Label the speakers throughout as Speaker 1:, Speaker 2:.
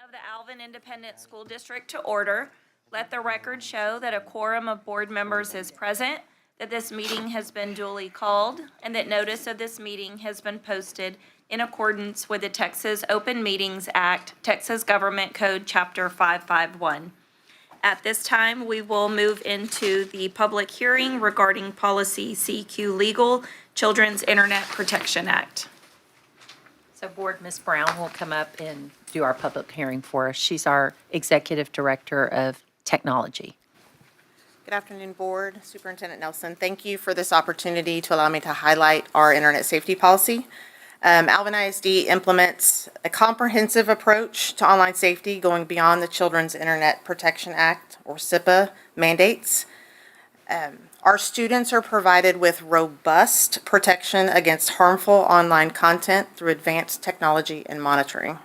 Speaker 1: of the Alvin Independent School District to order. Let the record show that a quorum of board members is present, that this meeting has been duly called, and that notice of this meeting has been posted in accordance with the Texas Open Meetings Act, Texas Government Code, Chapter 551. At this time, we will move into the public hearing regarding Policy CQ Legal, Children's Internet Protection Act.
Speaker 2: So Board, Ms. Brown will come up and do our public hearing for us. She's our Executive Director of Technology.
Speaker 3: Good afternoon, Board. Superintendent Nelson, thank you for this opportunity to allow me to highlight our internet safety policy. Alvin ISD implements a comprehensive approach to online safety going beyond the Children's Internet Protection Act, or CIPA, mandates. Our students are provided with robust protection against harmful online content through advanced technology and monitoring.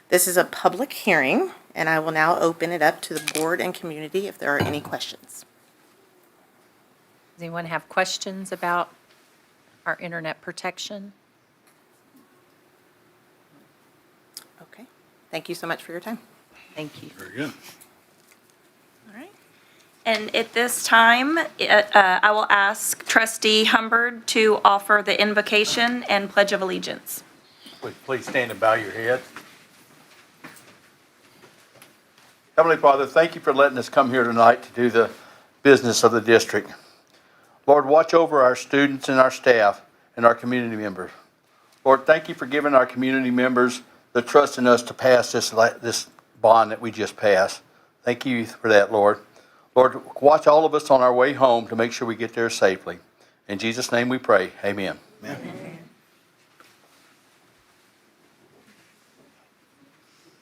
Speaker 3: This is a public hearing, and I will now open it up to the board and community if there are any questions.
Speaker 2: Does anyone have questions about our internet protection?
Speaker 3: Okay. Thank you so much for your time.
Speaker 2: Thank you.
Speaker 4: Very good.
Speaker 1: All right. And at this time, I will ask Trustee Humbard to offer the invocation and Pledge of Allegiance.
Speaker 4: Please stand and bow your head. Heavenly Father, thank you for letting us come here tonight to do the business of the district. Lord, watch over our students and our staff and our community members. Lord, thank you for giving our community members the trust in us to pass this bond that we just passed. Thank you for that, Lord. Lord, watch all of us on our way home to make sure we get there safely. In Jesus' name we pray. Amen. Amen.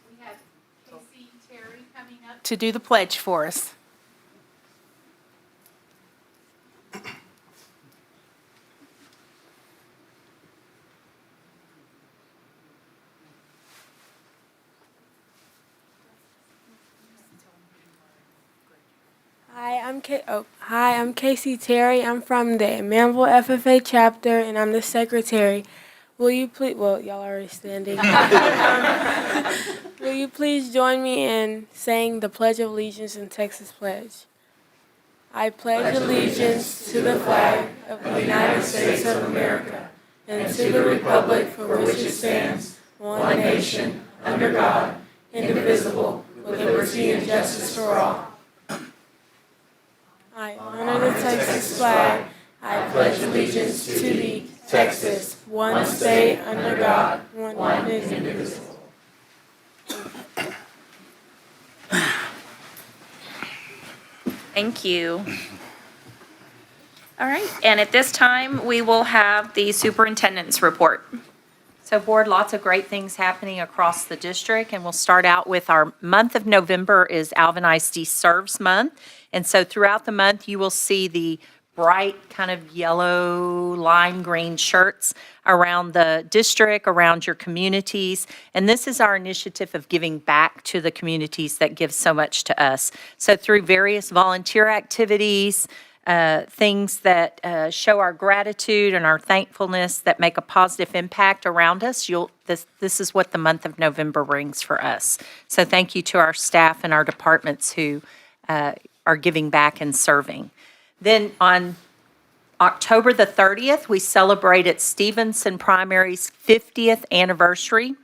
Speaker 5: We have Casey Terry coming up to do the pledge for us.
Speaker 6: Hi, I'm Casey Terry. I'm from the Manville FFA chapter, and I'm the secretary. Will you please, well, y'all are already standing. Will you please join me in saying the Pledge of Allegiance and Texas Pledge? I pledge allegiance to the flag of the United States of America and to the republic for which it stands, one nation, under God, indivisible, with liberty and justice for all. I honor the Texas flag. I pledge allegiance to thee, Texas, one state under God, one indivisible.
Speaker 1: Thank you. All right, and at this time, we will have the superintendent's report.
Speaker 2: So Board, lots of great things happening across the district, and we'll start out with our month of November is Alvin ISD Serves Month. And so throughout the month, you will see the bright kind of yellow lime green shirts around the district, around your communities. And this is our initiative of giving back to the communities that give so much to us. So through various volunteer activities, things that show our gratitude and our thankfulness that make a positive impact around us, this is what the month of November brings for us. So thank you to our staff and our departments who are giving back and serving. Then on October the 30th, we celebrated Stevenson Primary's 50th anniversary.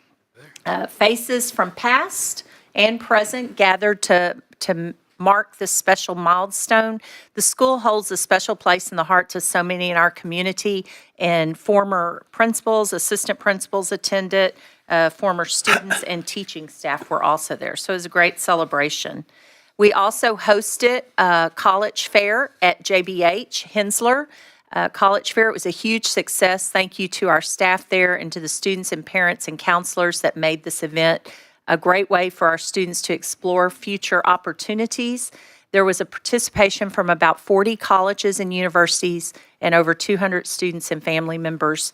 Speaker 2: Faces from past and present gathered to mark this special milestone. The school holds a special place in the hearts of so many in our community, and former principals, assistant principals attended, former students and teaching staff were also there. So it was a great celebration. We also hosted a college fair at JBH Hensler College Fair. It was a huge success. Thank you to our staff there and to the students and parents and counselors that made this event a great way for our students to explore future opportunities. There was a participation from about 40 colleges and universities, and over 200 students and family members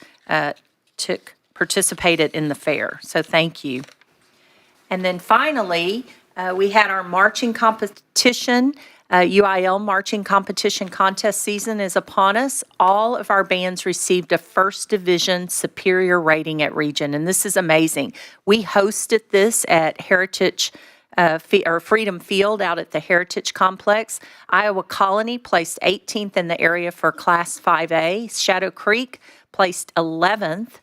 Speaker 2: participated in the fair. So thank you. And then finally, We had our marching competition. UIL marching competition contest season is upon us. All of our bands received a first division superior rating at region, and this is amazing. We hosted this at Heritage or Freedom Field out at the Heritage Complex. Iowa Colony placed 18th in the area for Class 5A. Shadow Creek placed 11th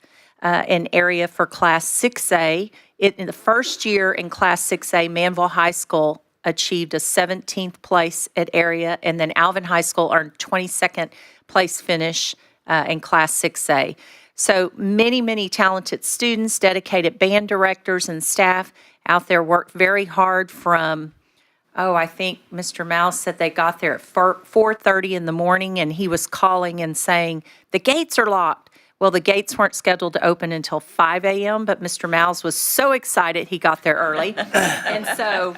Speaker 2: in area for Class 6A. In the first year in Class 6A, Manville High School achieved a 17th place at area, and then Alvin High School earned 22nd place finish in Class 6A. So many, many talented students, dedicated band directors and staff out there worked very hard from, I think Mr. Mouse said they got there at 4:30 in the morning, and he was calling and saying, the gates are locked. Well, the gates weren't scheduled to open until 5 a.m., but Mr. Miles was so excited he got there early. And so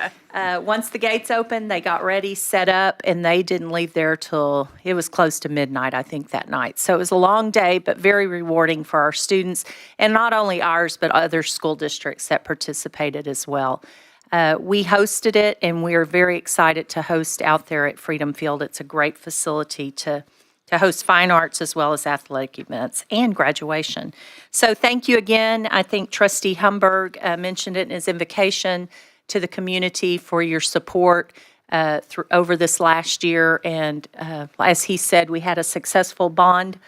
Speaker 2: once the gates opened, they got ready, set up, and they didn't leave there till it was close to midnight, I think, that night. So it was a long day, but very rewarding for our students, and not only ours, but other school districts that participated as well. We hosted it, and we are very excited to host out there at Freedom Field. It's a great facility to host fine arts as well as athletic events and graduation. So thank you again. I think Trustee Humberg mentioned it in his invocation to the community for your support over this last year. And as he said, we had a successful bond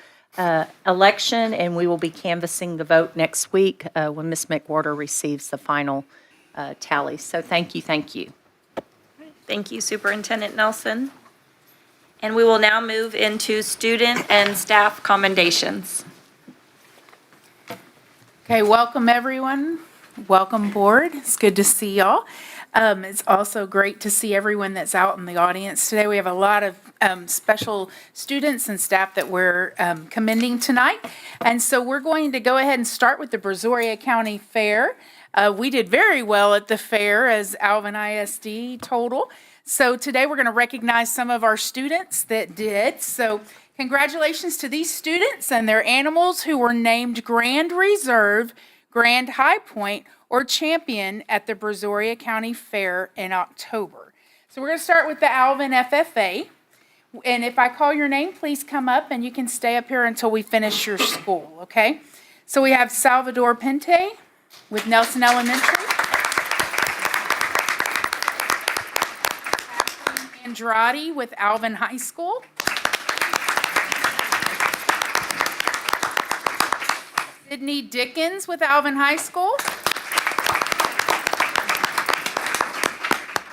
Speaker 2: election, and we will be canvassing the vote next week when Ms. McWhorter receives the final tally. So thank you, thank you.
Speaker 1: Thank you, Superintendent Nelson. And we will now move into student and staff commendations.
Speaker 5: Okay, welcome everyone. Welcome board. It's good to see y'all. It's also great to see everyone that's out in the audience today. We have a lot of special students and staff that we're commending tonight. And so we're going to go ahead and start with the Brazoria County Fair. We did very well at the fair as Alvin ISD total. So today we're going to recognize some of our students that did. So congratulations to these students and their animals who were named Grand Reserve, Grand High Point, or Champion at the Brazoria County Fair in October. So we're going to start with the Alvin FFA. And if I call your name, please come up and you can stay up here until we finish your school, okay? So we have Salvador Pente with Nelson Elementary. Andrade with Alvin High School. Sydney Dickens with Alvin High School.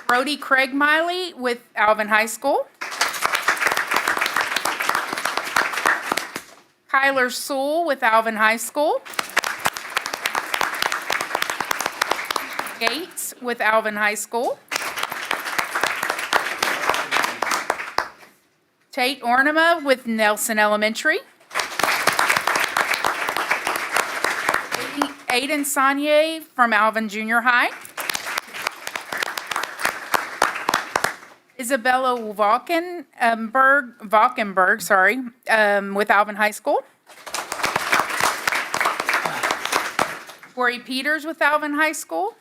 Speaker 5: Brody Craig Miley with Alvin High School. Kyler Sewell with Alvin High School. Gates with Alvin High School. Tate Ornema with Nelson Elementary. Aiden Saunier from Alvin Junior High. Isabella Valkenberg, with Alvin High School. Corey Peters with Alvin High School.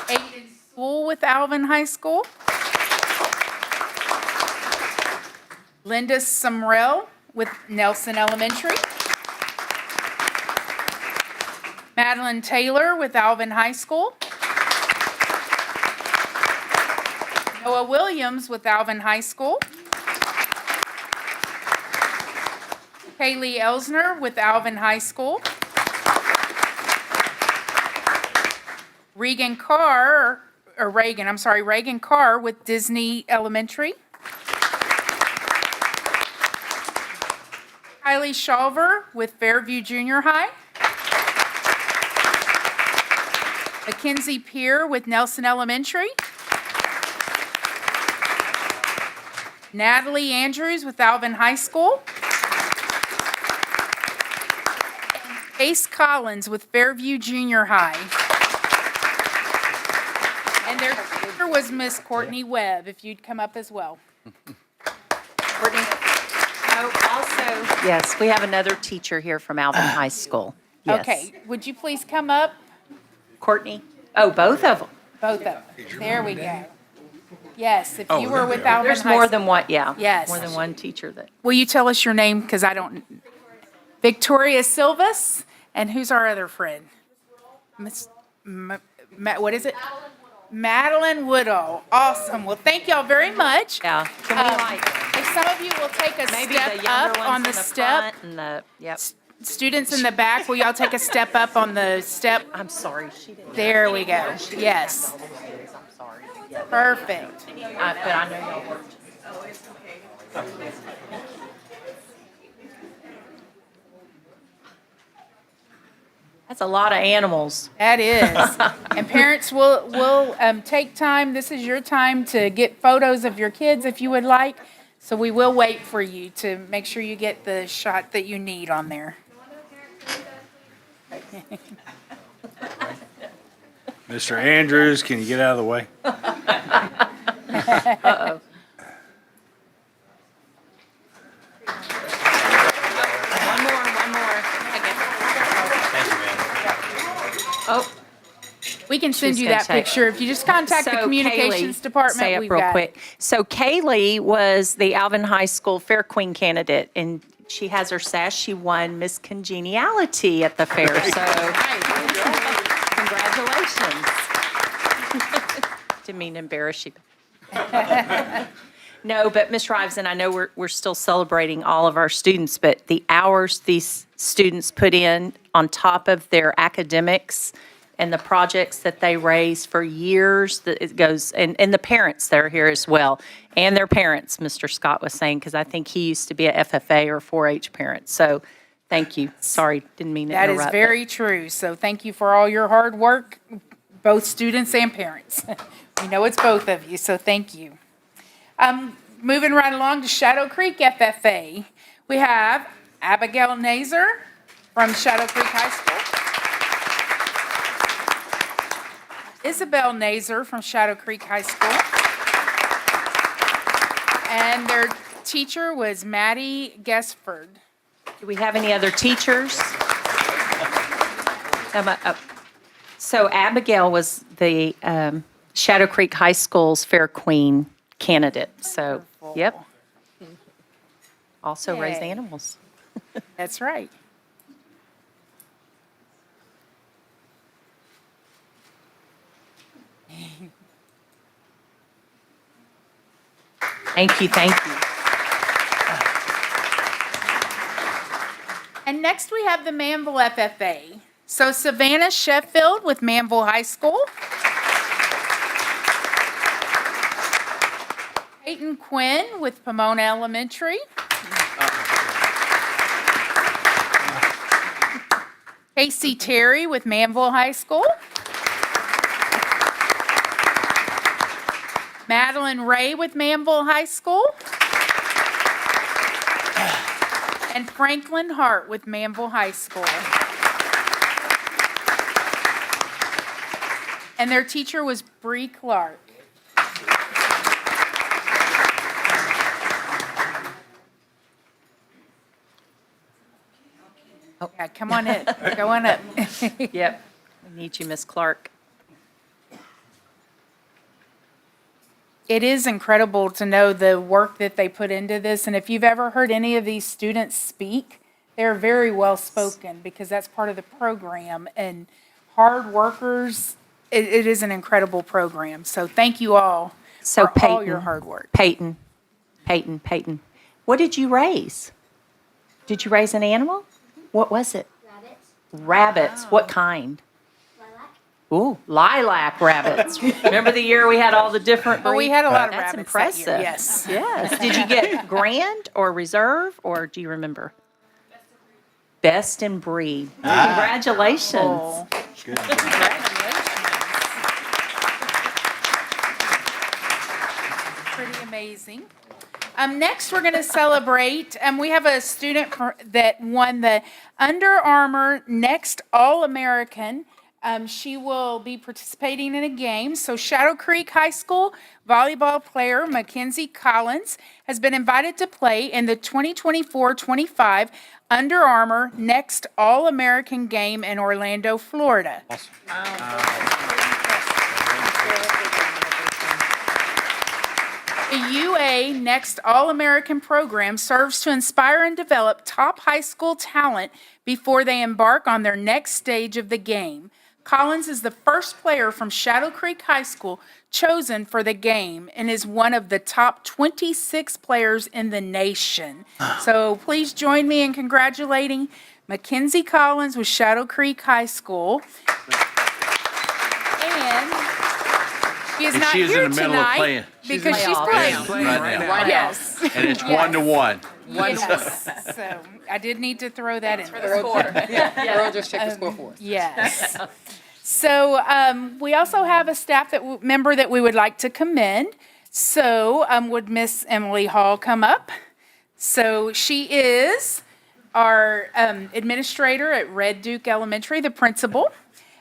Speaker 5: Aiden Sewell with Alvin High School. Linda Sumrell with Nelson Elementary. Madeline Taylor with Alvin High School. Noah Williams with Alvin High School. Kaylee Elsner with Alvin High School. Reagan Carr with Disney Elementary. Kylie Shawver with Fairview Junior High. Mackenzie Peer with Nelson Elementary. Natalie Andrews with Alvin High School. Ace Collins with Fairview Junior High. And their teacher was Miss Courtney Webb, if you'd come up as well.
Speaker 2: Courtney? Also, yes, we have another teacher here from Alvin High School. Yes.
Speaker 5: Okay, would you please come up?
Speaker 2: Courtney? Oh, both of them.
Speaker 5: Both of them. There we go. Yes, if
Speaker 7: Oh,
Speaker 5: you were
Speaker 7: there
Speaker 5: with
Speaker 7: they are.
Speaker 5: Alvin
Speaker 2: There's
Speaker 5: High
Speaker 2: more
Speaker 5: School.
Speaker 2: than one, yeah.
Speaker 5: Yes.
Speaker 2: More than one teacher that.
Speaker 5: Will you tell us your name, because I don't, Victoria Silvas, and who's our other friend? What is it? Madeline Woodall. Awesome. Well, thank y'all very much.
Speaker 2: Yeah. Can we like,
Speaker 5: If some of you will take a
Speaker 2: maybe the
Speaker 5: step
Speaker 2: younger
Speaker 5: up on
Speaker 2: ones
Speaker 5: the
Speaker 2: in the
Speaker 5: step,
Speaker 2: front and the, yep.
Speaker 5: students in the back, will y'all take a step up on the step?
Speaker 2: I'm sorry, she didn't.
Speaker 5: There we go. Yes.
Speaker 2: I'm sorry.
Speaker 5: Perfect.
Speaker 2: But I know y'all were. That's a lot of animals.
Speaker 5: That is. And parents will take time, this is your time to get photos of your kids if you would like. So we will wait for you to make sure you get the shot that you need on there.
Speaker 7: Mr. Andrews, can you get out of the way?
Speaker 2: Uh-oh. One more. Okay. Oh.
Speaker 5: We can send
Speaker 2: She's
Speaker 5: you
Speaker 2: gonna
Speaker 5: that
Speaker 2: take-
Speaker 5: picture. If you just contact the
Speaker 2: So
Speaker 5: communications
Speaker 2: Kaylee,
Speaker 5: department,
Speaker 2: say up
Speaker 5: we've
Speaker 2: real
Speaker 5: got
Speaker 2: quick. So Kaylee was the Alvin High School Fair Queen candidate, and she has her sash. She won Miss Congeniality at the fair, so congratulations. Didn't mean to embarrass you. No, but Ms. Riveson, I know we're still celebrating all of our students, but the hours these students put in on top of their academics and the projects that they raise for years, that it goes, and the parents that are here as well, and their parents, Mr. Scott was saying, because I think he used to be a FFA or 4-H parent. So thank you. Sorry, didn't mean to
Speaker 5: That
Speaker 2: interrupt.
Speaker 5: is very true. So thank you for all your hard work, both students and parents. We know it's both of you, so thank you. Moving right along to Shadow Creek FFA, we have Abigail Nazer from Shadow Creek High School. Isabel Nazer from Shadow Creek High School. And their teacher was Maddie Gesford.
Speaker 2: Do we have any other teachers? So Abigail was the Shadow Creek High School's Fair Queen candidate. So, yep. Also raised
Speaker 5: Yay.
Speaker 2: animals.
Speaker 5: That's right.
Speaker 2: Thank you, thank you.
Speaker 5: And next we have the Manville FFA. So Savannah Sheffield with Manville High School. Peyton Quinn with Pomona Elementary. Casey Terry with Manville High School. Madeline Ray with Manville High School. And Franklin Hart with Manville High School. And their teacher was Bree Clark. Yeah, come on in, go on up.
Speaker 2: Yep. We need you, Miss Clark.
Speaker 5: It is incredible to know the work that they put into this, and if you've ever heard any of these students speak, they're very well spoken because that's part of the program, and hard workers, it is an incredible program. So thank you all
Speaker 2: So
Speaker 5: for all
Speaker 2: Peyton.
Speaker 5: your hard work.
Speaker 2: Peyton. What did you raise? Did you raise an animal? What was it?
Speaker 8: Rabbits,
Speaker 2: Rabbits. What kind?
Speaker 8: lilac,
Speaker 2: Ooh, lilac rabbits. Remember the year we had all the different
Speaker 5: But we
Speaker 2: breeds?
Speaker 5: had a lot of
Speaker 2: That's
Speaker 5: rabbits that year,
Speaker 2: impressive.
Speaker 5: yes.
Speaker 2: Yes. Did you get grand or reserve, or do you remember? Best in breed. Congratulations.
Speaker 5: Oh,
Speaker 7: Good job.
Speaker 5: pretty amazing. Next, we're going to celebrate, we have a student that won the Under Armour Next All-American. She will be participating in a game. So Shadow Creek High School volleyball player Mackenzie Collins has been invited to play in the 2024-25 Under Armour Next All-American game in Orlando, Florida. The UA Next All-American program serves to inspire and develop top high school talent before they embark on their next stage of the game. Collins is the first player from Shadow Creek High School chosen for the game and is one of the top 26 players in the nation. So please join me in congratulating Mackenzie Collins with Shadow Creek High School. And she is not
Speaker 4: She is in
Speaker 5: here
Speaker 4: the middle of
Speaker 5: tonight
Speaker 4: playing.
Speaker 5: because she's
Speaker 2: playoff.
Speaker 5: playing.
Speaker 4: Right now.
Speaker 5: Yes.
Speaker 4: And it's 1-1.
Speaker 5: Yes. So I did need to throw that in there.
Speaker 8: Earl just checked the score for us.
Speaker 5: Yes. So we also have a staff member that we would like to commend. So would Miss Emily Hall come up? So she is our administrator at Red Duke Elementary, the principal.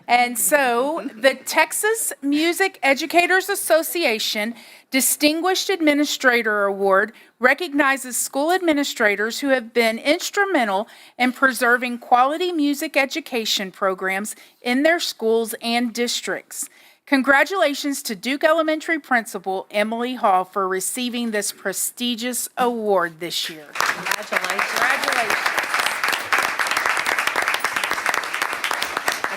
Speaker 5: And so the Texas Music Educators Association Distinguished Administrator Award recognizes school administrators who have been instrumental in preserving quality music education programs in their schools and districts. Congratulations to Duke Elementary Principal Emily Hall for receiving this prestigious award this year. Congratulations.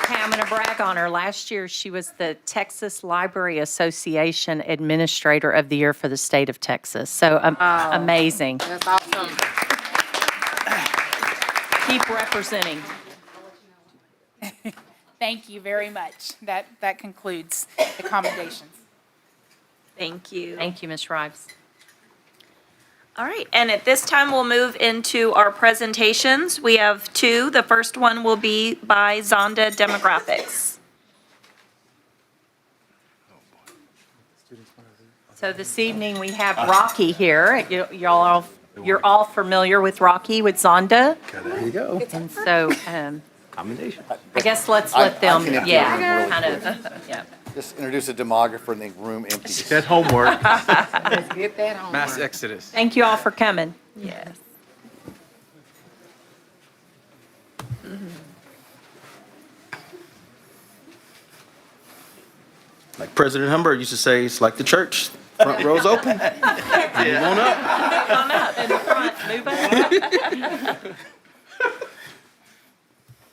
Speaker 2: Okay, I'm going to brag on her. Last year, she was the Texas Library Association Administrator of the Year for the state of Texas. So amazing.
Speaker 8: That's awesome.
Speaker 2: Keep representing.
Speaker 5: Thank you very much. That concludes the commendations.
Speaker 1: Thank you.
Speaker 2: Thank you, Ms. Rives.
Speaker 1: All right, and at this time, we'll move into our presentations. We have two. The first one will be by Zonda Demographics.
Speaker 2: So this evening, we have Rocky here. You're all familiar with Rocky with Zonda.
Speaker 9: There you go.
Speaker 2: And so
Speaker 9: Commendation.
Speaker 2: I guess let's let them,
Speaker 9: can empty
Speaker 2: yeah,
Speaker 9: the room really
Speaker 2: kind of, yeah.
Speaker 9: Just introduce a demographer and the room empties.
Speaker 4: That homework.
Speaker 8: Get that home.
Speaker 7: Mass exodus.
Speaker 2: Thank you all for coming.
Speaker 1: Yes.
Speaker 9: Like President Humber used to say, it's like the church. Front row's open. Move on up.
Speaker 1: Come up in the front, move on.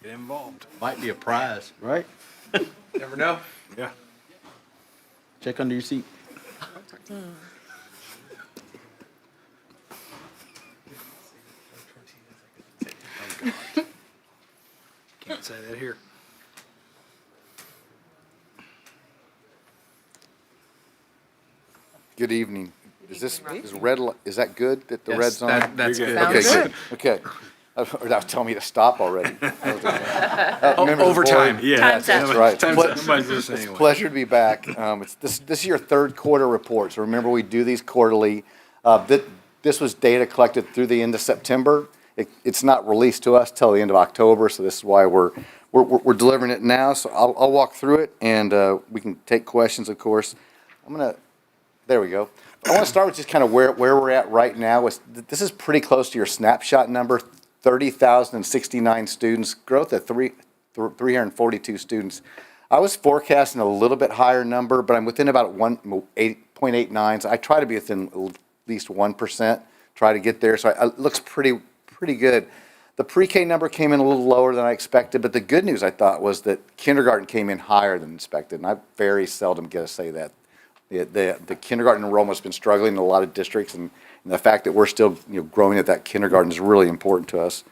Speaker 7: Get involved.
Speaker 4: Might be a prize.
Speaker 9: Right?
Speaker 7: Never know. Yeah.
Speaker 9: Check under your seat.
Speaker 7: Can't say that here.
Speaker 9: Good evening. Is that good that the
Speaker 7: Yes,
Speaker 9: red's on?
Speaker 7: that's
Speaker 9: You're
Speaker 7: good.
Speaker 9: Okay,
Speaker 8: Sounds
Speaker 9: good. Okay. Or that was telling me to stop already. Members of the
Speaker 7: Overtime,
Speaker 9: board.
Speaker 7: yeah.
Speaker 1: Time's up.
Speaker 9: That's right.
Speaker 7: Time's up. Somebody's doing this
Speaker 9: It's a
Speaker 7: anyway.
Speaker 9: pleasure to be back. This is your third quarter report, so remember we do these quarterly. This was data collected through the end of September. It's not released to us till the end of October, so this is why we're delivering it now. So I'll walk through it, and we can take questions, of course. There we go. I want to start with just kind of where we're at right now. This is pretty close to your snapshot number, 30,069 students, growth of 342 students. I was forecasting a little bit higher number, but I'm within about 8.89. So I try to be within at least 1%, try to get there. So it looks pretty good. The pre-K number came in a little lower than I expected, but the good news I thought was that kindergarten came in higher than expected, and I very seldom get to say that. The kindergarten enrollment's been struggling in a lot of districts, and the fact that we're still growing at that kindergarten is really important to us.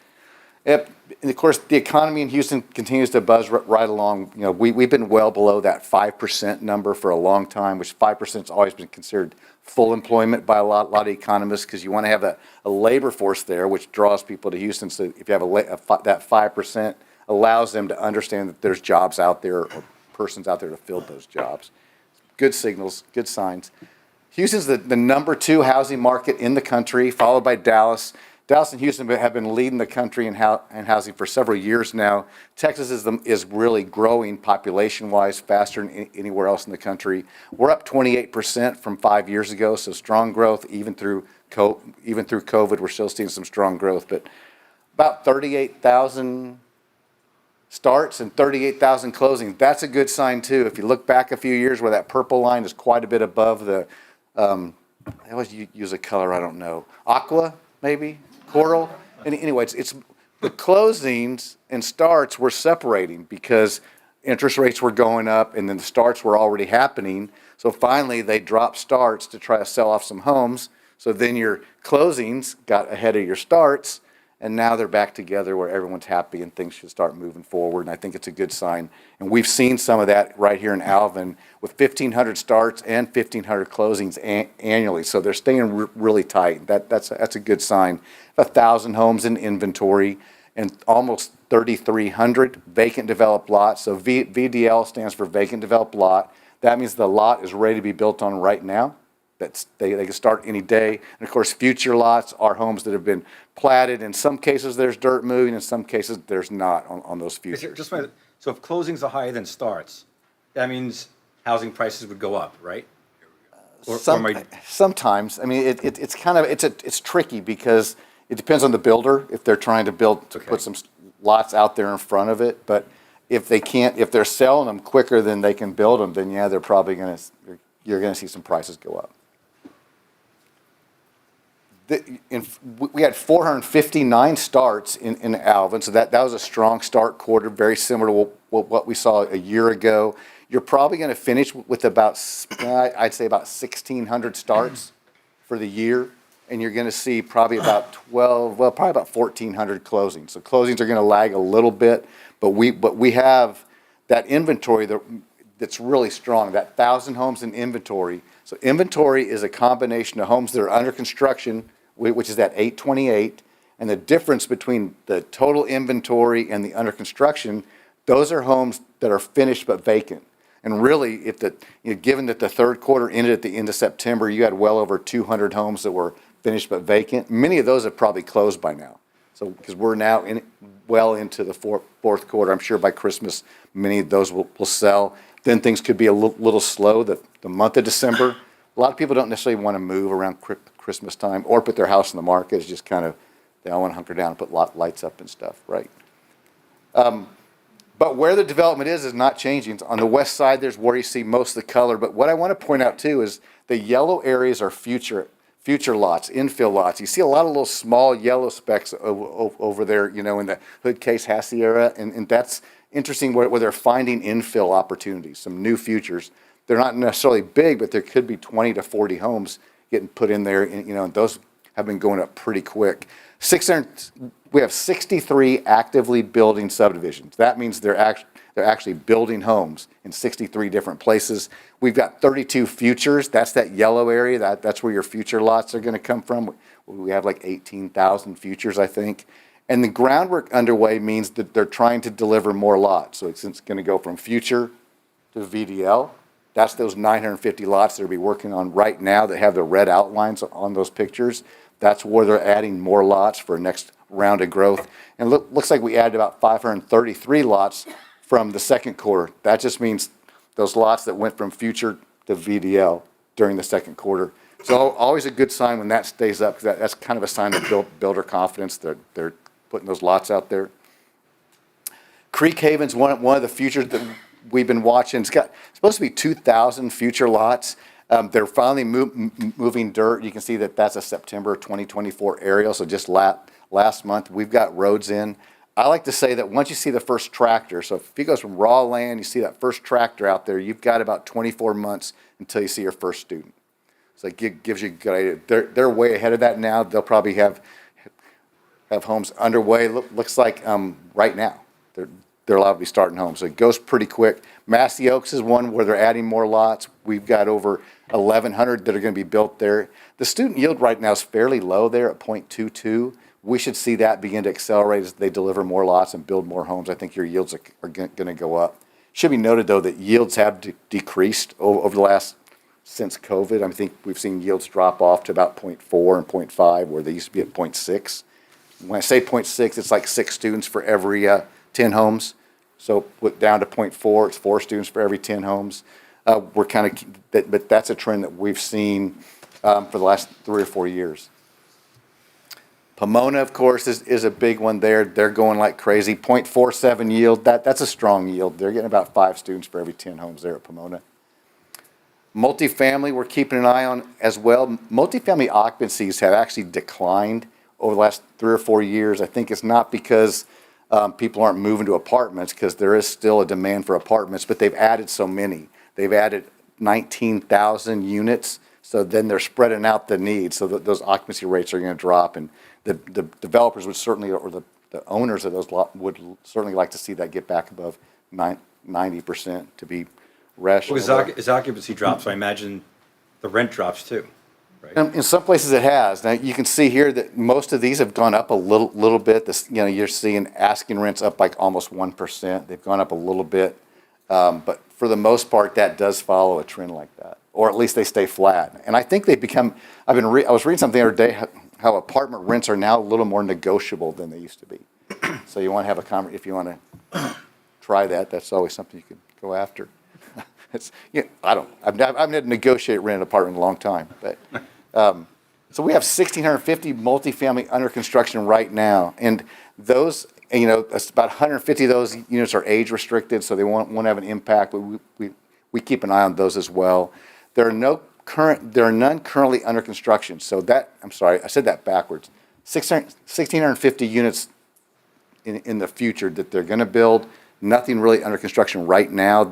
Speaker 9: And of course, the economy in Houston continues to buzz right along. We've been well below that 5% number for a long time, which 5% has always been considered full employment by a lot of economists, because you want to have a labor force there, which draws people to Houston. So if you have that 5%, allows them to understand that there's jobs out there or persons out there to fill those jobs. Good signals, good signs. Houston's the number 2 housing market in the country, followed by Dallas. Dallas and Houston have been leading the country in housing for several years now. Texas is really growing population-wise faster than anywhere else in the country. We're up 28% from 5 years ago, so strong growth even through COVID. We're still seeing some strong growth, but about 38,000 starts and 38,000 closings. That's a good sign too. If you look back a few years where that purple line is quite a bit above the I always use a color I don't know. Aqua, maybe? Coral? Anyway, it's the closings and starts were separating because interest rates were going up and then the starts were already happening. So finally, they dropped starts to try to sell off some homes. So then your closings got ahead of your starts, and now they're back together where everyone's happy and things should start moving forward. And I think it's a good sign. And we've seen some of that right here in Alvin with 1,500 starts and 1,500 closings annually. So they're staying really tight. That's a good sign. 1,000 homes in inventory and almost 3,300 vacant developed lots. So VDL stands for vacant developed lot. That means the lot is ready to be built on right now. They can start any day. And of course, future lots are homes that have been platted. In some cases, there's dirt moving. In some cases, there's not on those future.
Speaker 10: So if closings are higher than starts, that means housing prices would go up, right?
Speaker 9: Sometimes. I mean, it's kind of, it's tricky because it depends on the builder if they're trying to put some lots out there in front of it. But if they're selling them quicker than they can build them, then yeah, they're probably you're going to see some prices go up. We had 459 starts in Alvin, so that was a strong start quarter, very similar to what we saw a year ago. You're probably going to finish with about, I'd say about 1,600 starts for the year, and you're going to see probably about probably about 1,400 closings. So closings are going to lag a little bit, but we have that inventory that's really strong, that 1,000 homes in inventory. So inventory is a combination of homes that are under construction, which is that 828, and the difference between the total inventory and the under construction, those are homes that are finished but vacant. And really, given that the third quarter ended at the end of September, you had well over 200 homes that were finished but vacant. Many of those have probably closed by now. So, because we're now well into the fourth quarter, I'm sure by Christmas, many of those will sell. Then things could be a little slow. The month of December, a lot of people don't necessarily want to move around Christmas time or put their house in the market. It's just kind of, they all want to hunker down and put lights up and stuff, right? But where the development is not changing. On the west side, there's where you see most of the color. But what I want to point out too is the yellow areas are future lots, infill lots. You see a lot of little small yellow specks over there, in the Hood Case Hacienda, and that's interesting where they're finding infill opportunities, some new futures. They're not necessarily big, but there could be 20 to 40 homes getting put in there, and those have been going up pretty quick. We have 63 actively building subdivisions. That means they're actually building homes in 63 different places. We've got 32 futures. That's that yellow area. That's where your future lots are going to come from. We have like 18,000 futures, I think. And the groundwork underway means that they're trying to deliver more lots. So it's going to go from future to VDL. That's those 950 lots they'll be working on right now that have the red outlines on those pictures. That's where they're adding more lots for next round of growth. And looks like we added about 533 lots from the second quarter. That just means those lots that went from future to VDL during the second quarter. So always a good sign when that stays up, because that's kind of a sign of builder confidence that they're putting those lots out there. Creek Haven's one of the futures that we've been watching. It's supposed to be 2,000 future lots. They're finally moving dirt. You can see that's a September 2024 aerial, so just last month. We've got roads in. I like to say that once you see the first tractor, so if you go from raw land, you see that first tractor out there, you've got about 24 months until you see your first student. So it gives you a good idea. They're way ahead of that now. They'll probably have homes underway. Looks like right now they're allowed to be starting homes. So it goes pretty quick. Massey Oaks is one where they're adding more lots. We've got over 1,100 that are going to be built there. The student yield right now is fairly low there at 0.22. We should see that begin to accelerate as they deliver more lots and build more homes. I think your yields are going to go up. Should be noted, though, that yields have decreased over the last, since COVID. I think we've seen yields drop off to about 0.4 and 0.5, where they used to be at 0.6. When I say 0.6, it's like 6 students for every 10 homes. So down to 0.4, it's 4 students for every 10 homes. But that's a trend that we've seen for the last 3 or 4 years. Pomona, of course, is a big one there. They're going like crazy. 0.47 yield, that's a strong yield. They're getting about 5 students for every 10 homes there at Pomona. Multifamily, we're keeping an eye on as well. Multifamily occupancies have actually declined over the last 3 or 4 years. I think it's not because people aren't moving to apartments, because there is still a demand for apartments, but they've added so many. They've added 19,000 units, so then they're spreading out the need, so that those occupancy rates are going to drop, and the developers would certainly, or the owners of those lots would certainly like to see that get back above 90% to be rational.
Speaker 10: Well, as occupancy drops, I imagine the rent drops too, right?
Speaker 9: In some places it has. Now, you can see here that most of these have gone up a little bit. This, you're seeing asking rents up like almost 1%. They've gone up a little bit. But for the most part, that does follow a trend like that, or at least they stay flat. And I think they've become, I was reading something the other day, how apartment rents are now a little more negotiable than they used to be. So you want to have if you want to try that, that's always something you could go after. I've never negotiated rent an apartment in a long time, but, so we have 1,650 multifamily under construction right now, and those, about 150 of those units are age restricted, so they won't have an impact, but we keep an eye on those as well. There are none currently under construction, so I'm sorry, I said that backwards. 1,650 units in the future that they're going to build. Nothing really under construction right now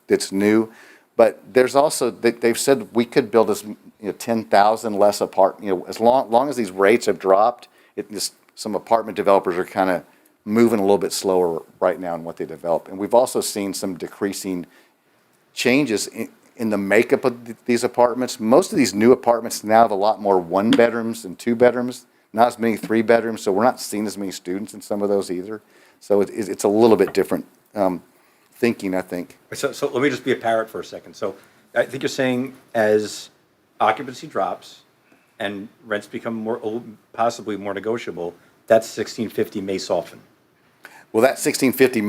Speaker 9: that's new. But there's also, they've said we could build 10,000 less as long as these rates have dropped, some apartment developers are kind of moving a little bit slower right now in what they develop. And we've also seen some decreasing changes in the makeup of these apartments. Most of these new apartments now have a lot more 1 bedrooms and 2 bedrooms, not as many 3 bedrooms, so we're not seeing as many students in some of those either. So it's a little bit different thinking, I think.
Speaker 10: So let me just be a parrot for a second. So I think you're saying as occupancy drops and rents become possibly more negotiable, that 1,650 may soften.
Speaker 9: Well, that 1,650,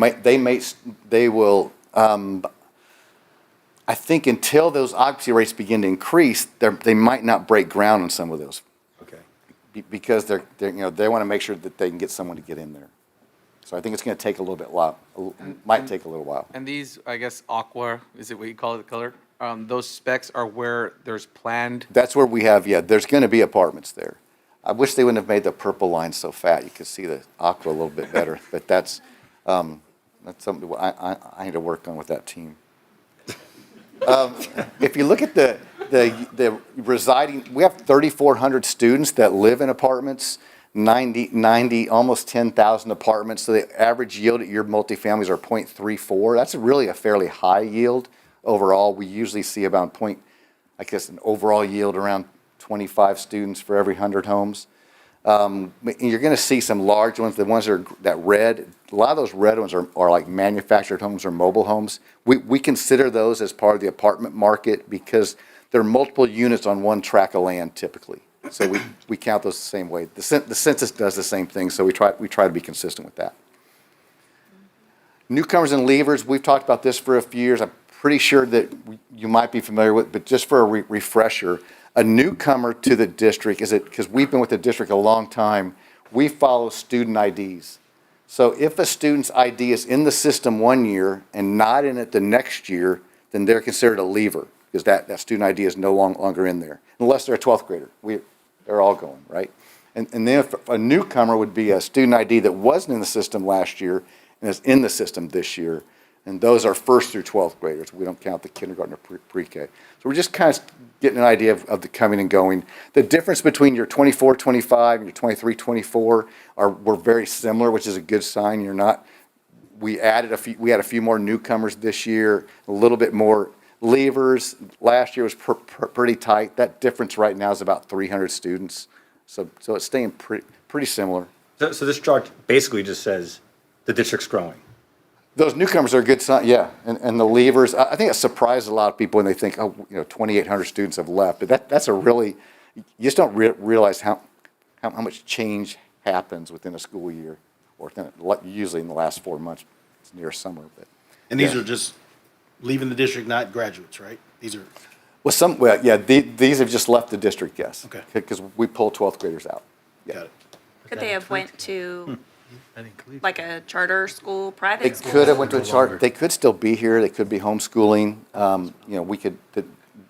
Speaker 9: they will, I think until those occupancy rates begin to increase, they might not break ground on some of those.
Speaker 10: Okay.
Speaker 9: Because they want to make sure that they can get someone to get in there. So I think it's going to take a little bit might take a little while.
Speaker 11: And these, I guess, aqua, is it what you call it, the color? Those specs are where there's planned.
Speaker 9: That's where we have, there's going to be apartments there. I wish they wouldn't have made the purple line so fat. You could see the aqua a little bit better, but that's something I need to work on with that team. If you look at the residing, we have 3,400 students that live in apartments. 90, almost 10,000 apartments. So the average yield at your multifamilies are 0.34. That's really a fairly high yield overall. We usually see about an overall yield around 25 students for every 100 homes. And you're going to see some large ones. The ones that red, a lot of those red ones are like manufactured homes or mobile homes. We consider those as part of the apartment market because there are multiple units on one tract of land typically. So we count those the same way. The census does the same thing, so we try to be consistent with that. Newcomers and leavers, we've talked about this for a few years. I'm pretty sure that you might be familiar with, but just for a refresher, a newcomer to the district because we've been with the district a long time, we follow student IDs. So if a student's ID is in the system 1 year and not in it the next year, then they're considered a leaver because that student ID is no longer in there, unless they're a 12th grader. They're all going, right? And then if a newcomer would be a student ID that wasn't in the system last year and is in the system this year, and those are 1st through 12th graders. We don't count the kindergarten or pre-K. So we're just kind of getting an idea of the coming and going. The difference between your 24-25 and your 23-24 were very similar, which is a good sign. We had a few more newcomers this year, a little bit more leavers. Last year was pretty tight. That difference right now is about 300 students. So it's staying pretty ssimilar.
Speaker 10: So this chart basically just says the district's growing.
Speaker 9: Those newcomers are a good sign, yeah. And the leavers, I think it surprised a lot of people when they think, 2,800 students have left. But that's you just don't realize how much change happens within a school year, or usually in the last 4 months. It's near summer, but.
Speaker 7: And these are just leaving the district, not graduates, right? These are.
Speaker 9: These have just left the district, yes.
Speaker 7: Okay.
Speaker 9: Because we pull 12th graders out. Yeah.
Speaker 7: Got it.
Speaker 1: Could they have went to like a charter school, private
Speaker 9: They
Speaker 1: school?
Speaker 9: could have went to a charter. They could still be here. They could be homeschooling.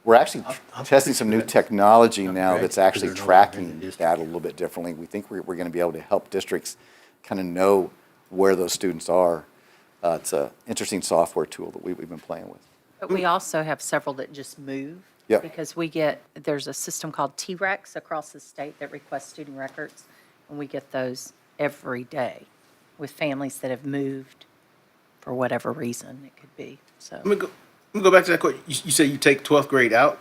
Speaker 9: we're actually testing some new technology now that's actually tracking that a little bit differently. We think we're going to be able to help districts kind of know where those students are. It's an interesting software tool that we've been playing with.
Speaker 2: But we also have several that just move.
Speaker 9: Yep.
Speaker 2: Because there's a system called T-Rex across the state that requests student records, and we get those every day with families that have moved for whatever reason it could be, so.
Speaker 7: Let me go back to that question. You say you take 12th grade out?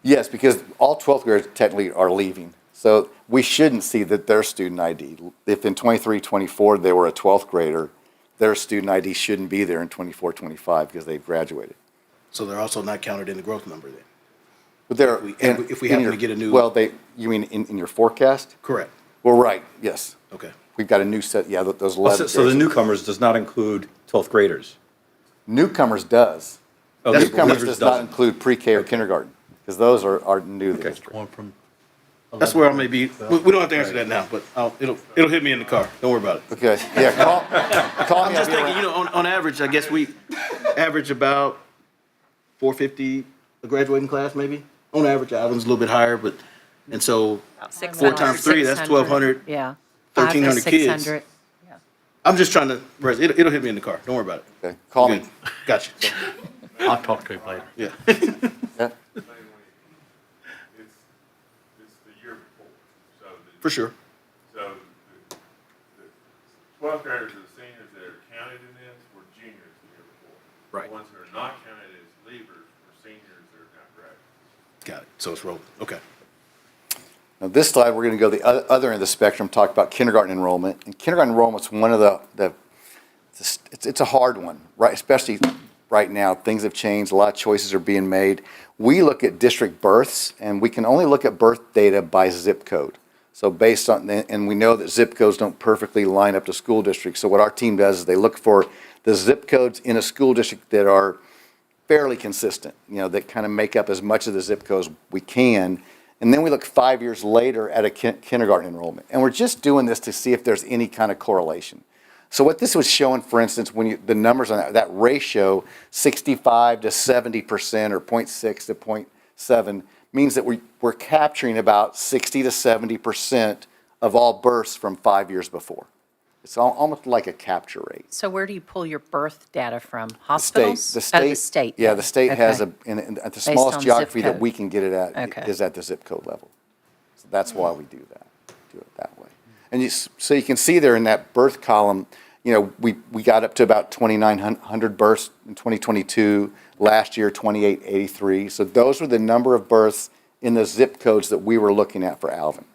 Speaker 9: Yes, because all 12th graders technically are leaving. So we shouldn't see that their student ID, if in 23, 24 they were a 12th grader, their student ID shouldn't be there in 24, 25 because they've graduated.
Speaker 7: So they're also not counted in the growth number then?
Speaker 9: But they're.
Speaker 7: If we happen to get a new.
Speaker 9: Well, you mean in your forecast?
Speaker 7: Correct.
Speaker 9: Well, right, yes.
Speaker 7: Okay.
Speaker 9: We've got a new set, yeah, those 11.
Speaker 10: So the newcomers does not include 12th graders?
Speaker 9: Newcomers does.
Speaker 10: Oh,
Speaker 9: Newcomers
Speaker 10: newcomers
Speaker 9: does not
Speaker 10: doesn't.
Speaker 9: include pre-K or kindergarten, because those are new to the
Speaker 10: Okay.
Speaker 9: district.
Speaker 7: That's where I may be. We don't have to answer that now, but it'll hit me in the car. Don't worry about it.
Speaker 9: Okay, yeah, call
Speaker 7: I'm
Speaker 9: me.
Speaker 7: just
Speaker 9: I'll be
Speaker 7: thinking,
Speaker 9: around.
Speaker 7: on average, I guess we average about 450 a graduating class, maybe. On average, Alvin's a little bit higher, but, and so
Speaker 2: About
Speaker 7: 4 times 3, that's 1,200.
Speaker 2: Yeah.
Speaker 7: 1,300 kids.
Speaker 2: 600. Yeah.
Speaker 7: I'm just trying to, it'll hit me in the car. Don't worry about it.
Speaker 9: Okay, call me.
Speaker 7: Good. Gotcha.
Speaker 4: I'll talk to you later.
Speaker 7: Yeah.
Speaker 9: Yeah.
Speaker 12: It's the year before, so.
Speaker 7: For sure.
Speaker 12: So the 12th graders and the seniors that are counted in this were juniors the year before.
Speaker 7: Right.
Speaker 12: The ones that are not counted as leavers were seniors that are now graduates.
Speaker 7: Got it. So it's rolling. Okay.
Speaker 9: Now, this slide, we're going to go the other end of the spectrum, talk about kindergarten enrollment. And kindergarten enrollment's one of it's a hard one, right? Especially right now, things have changed, a lot of choices are being made. We look at district births, and we can only look at birth data by zip code. So based on, and we know that zip codes don't perfectly line up to school districts. So what our team does is they look for the zip codes in a school district that are fairly consistent, that kind of make up as much of the zip codes we can. And then we look 5 years later at a kindergarten enrollment. And we're just doing this to see if there's any kind of correlation. So what this was showing, for instance, the numbers on that ratio, 65 to 70% or 0.6 to 0.7, means that we're capturing about 60 to 70% of all births from 5 years before. It's almost like a capture rate.
Speaker 2: So where do you pull your birth data from?
Speaker 9: The
Speaker 2: Hospitals?
Speaker 9: state.
Speaker 2: Oh, the state.
Speaker 9: Yeah, the state has
Speaker 2: Okay.
Speaker 9: at the
Speaker 2: Based
Speaker 9: smallest
Speaker 2: on zip
Speaker 9: geography that
Speaker 2: code.
Speaker 9: we can get it at
Speaker 2: Okay.
Speaker 9: is at the zip code level. So that's why we do it that way. And so you can see there in that birth column, we got up to about 2,900 births in 2022. Last year, 2,883. So those were the number of births in the zip codes that we were looking at for Alvin.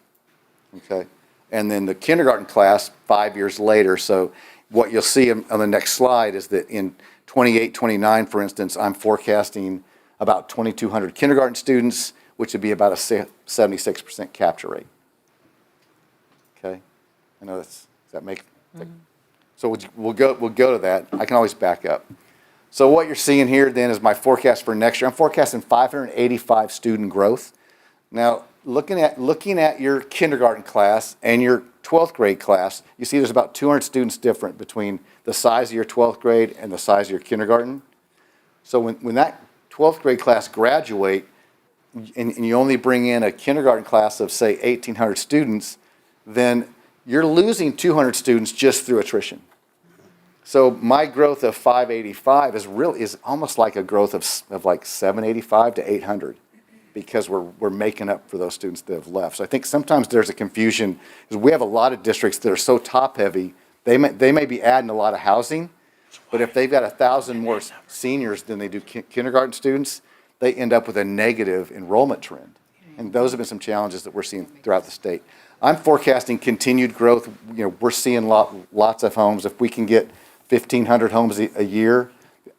Speaker 9: Okay? And then the kindergarten class 5 years later. So what you'll see on the next slide is that in 28, 29, for instance, I'm forecasting about 2,200 kindergarten students, which would be about a 76% capture rate. Okay? I know does that make, so we'll go to that. I can always back up. So what you're seeing here then is my forecast for next year. I'm forecasting 585 student growth. Now, looking at your kindergarten class and your 12th grade class, you see there's about 200 students different between the size of your 12th grade and the size of your kindergarten. So when that 12th grade class graduate, and you only bring in a kindergarten class of, say, 1,800 students, then you're losing 200 students just through attrition. So my growth of 585 is almost like a growth of like 785 to 800. Because we're making up for those students that have left. So I think sometimes there's a confusion, because we have a lot of districts that are so top-heavy, they may be adding a lot of housing, but if they've got 1,000 more seniors than they do kindergarten students, they end up with a negative enrollment trend. And those have been some challenges that we're seeing throughout the state. I'm forecasting continued growth. We're seeing lots of homes. If we can get 1,500 homes a year,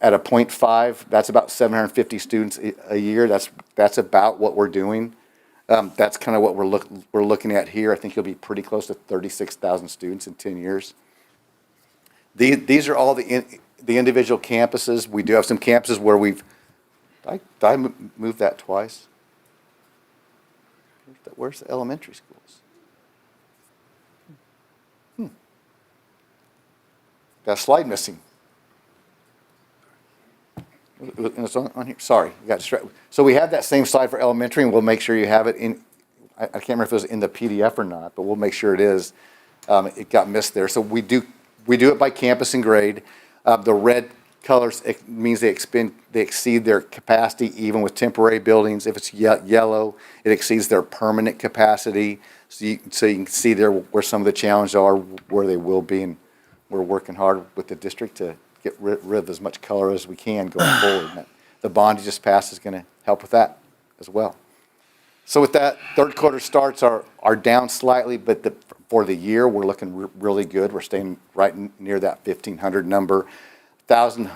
Speaker 9: at a 0.5, that's about 750 students a year. That's about what we're doing. That's kind of what we're looking at here. I think you'll be pretty close to 36,000 students in 10 years. These are all the individual campuses. We do have some campuses where we've. Did I move that twice? Where's the elementary schools? Got a slide missing. It's on here, sorry, you got distracted. So we have that same slide for elementary, and we'll make sure you have it in, I can't remember if it was in the PDF or not, but we'll make sure it is. It got missed there. So we do it by campus and grade. The red colors, it means they exceed their capacity even with temporary buildings. If it's yellow, it exceeds their permanent capacity. So you can see there where some of the challenges are, where they will be, and we're working hard with the district to get rid of as much color as we can going forward. And the bond you just passed is going to help with that as well. So with that, third quarter starts are down slightly, but for the year, we're looking really good. We're staying right near that 1,500 number. 1,000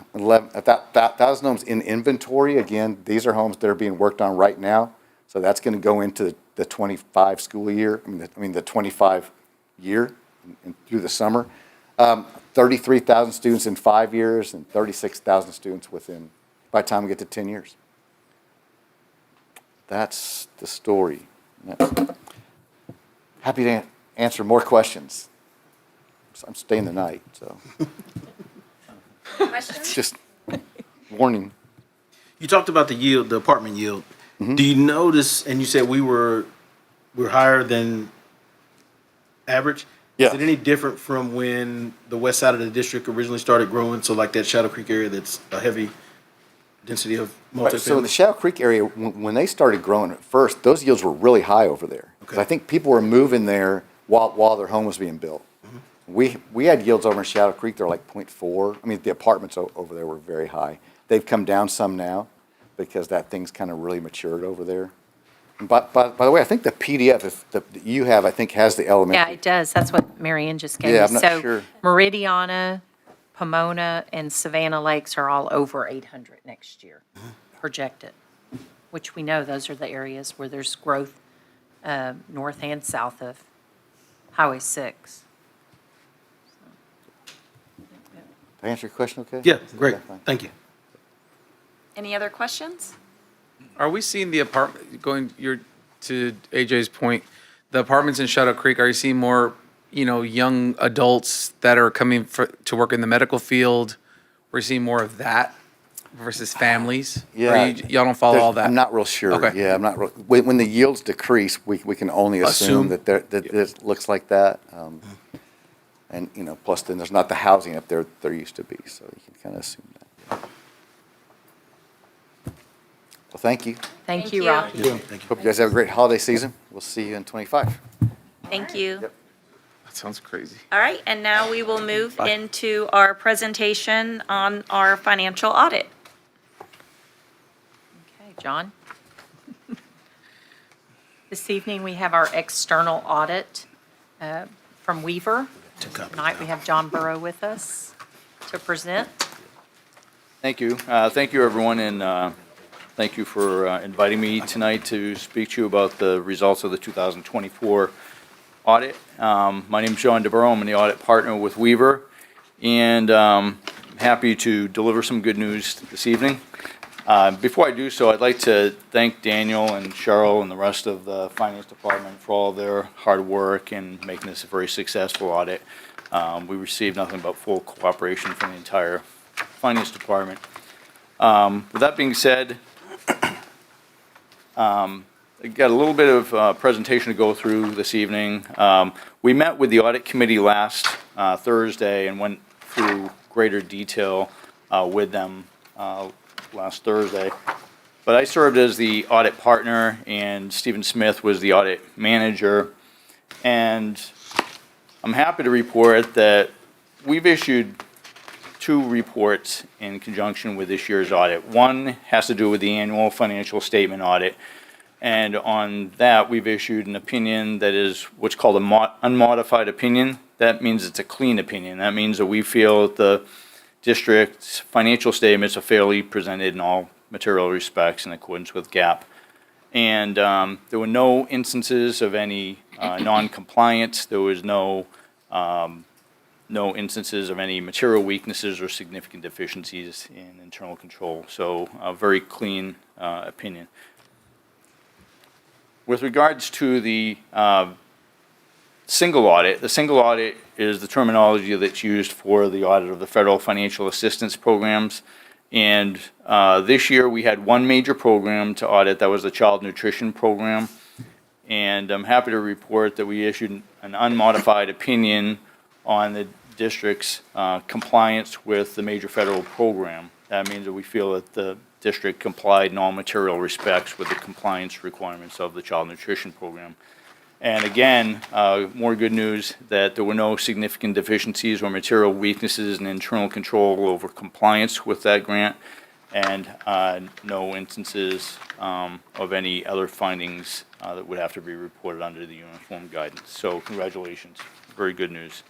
Speaker 9: homes in inventory. Again, these are homes that are being worked on right now. So that's going to go into the 25 school year, the 25 year and through the summer. 33,000 students in 5 years and 36,000 students by the time we get to 10 years. That's the story. Happy to answer more questions. I'm staying the night, so.
Speaker 1: Questions?
Speaker 9: Just warning.
Speaker 7: You talked about the yield, the apartment yield.
Speaker 9: Mm-hmm.
Speaker 7: Do you notice, and you said we're higher than average?
Speaker 9: Yeah.
Speaker 7: Is it any different from when the west side of the district originally started growing? So like that Shadow Creek area that's a heavy density of multifamily?
Speaker 9: So in the Shadow Creek area, when they started growing at first, those yields were really high over there. Because
Speaker 7: Okay.
Speaker 9: I think people were moving there while their home was being built. We had yields over in Shadow Creek, they're like 0.4. The apartments over there were very high. They've come down some now because that thing's kind of really matured over there. And by the way, I think the PDF that you have, I think, has the elementary.
Speaker 2: Yeah, it does. That's what Marianne just gave me.
Speaker 9: Yeah, I'm not sure.
Speaker 2: So Meridiana, Pomona, and Savannah Lakes are all over 800 next year, projected, which we know those are the areas where there's growth north and south of Highway 6.
Speaker 9: Did I answer your question okay?
Speaker 7: Yeah, great.
Speaker 9: Okay, fine.
Speaker 7: Thank you.
Speaker 1: Any other questions?
Speaker 11: Are we seeing the apartment, to AJ's point, the apartments in Shadow Creek, are you seeing more, young adults that are coming to work in the medical field? We're seeing more of that versus families?
Speaker 9: Yeah.
Speaker 11: Or y'all don't follow all that?
Speaker 9: I'm not real sure.
Speaker 11: Okay.
Speaker 9: Yeah, I'm not real, when the yields decrease, we can only assume
Speaker 11: Assume.
Speaker 9: that it looks like that. And, plus then there's not the housing up there used to be, so you can kind of assume that. Well, thank you.
Speaker 2: Thank
Speaker 1: Thank
Speaker 2: you,
Speaker 1: you.
Speaker 2: Rocky.
Speaker 9: Hope you guys have a great holiday season. We'll see you in 25.
Speaker 1: Thank you.
Speaker 9: Yep.
Speaker 11: That sounds crazy.
Speaker 1: All right, and now we will move into our presentation on our financial audit.
Speaker 2: Okay, John? This evening, we have our external audit from Weaver. Tonight, we have John Burrow with us to present.
Speaker 13: Thank you. Thank you, everyone, and thank you for inviting me tonight to speak to you about the results of the 2024 audit. My name is John DeBarro. I'm the audit partner with Weaver, and I'm happy to deliver some good news this evening. Before I do so, I'd like to thank Daniel and Cheryl and the rest of the finance department for all their hard work in making this a very successful audit. We received nothing but full cooperation from the entire finance department. With that being said, I got a little bit of presentation to go through this evening. We met with the audit committee last Thursday and went through greater detail with them last Thursday. But I served as the audit partner and Stephen Smith was the audit manager. And I'm happy to report that we've issued 2 reports in conjunction with this year's audit. One has to do with the annual financial statement audit. And on that, we've issued an opinion that is what's called an unmodified opinion. That means it's a clean opinion. That means that we feel that the district's financial statements are fairly presented in all material respects in accordance with GAAP. And there were no instances of any non-compliance. There was no instances of any material weaknesses or significant deficiencies in internal control. So a very clean opinion. With regards to the single audit, the single audit is the terminology that's used for the audit of the federal financial assistance programs. And this year, we had one major program to audit, that was the child nutrition program. And I'm happy to report that we issued an unmodified opinion on the district's compliance with the major federal program. That means that we feel that the district complied in all material respects with the compliance requirements of the child nutrition program. And again, more good news that there were no significant deficiencies or material weaknesses in internal control over compliance with that grant, and no instances of any other findings that would have to be reported under the uniform guidance. So congratulations, very good news.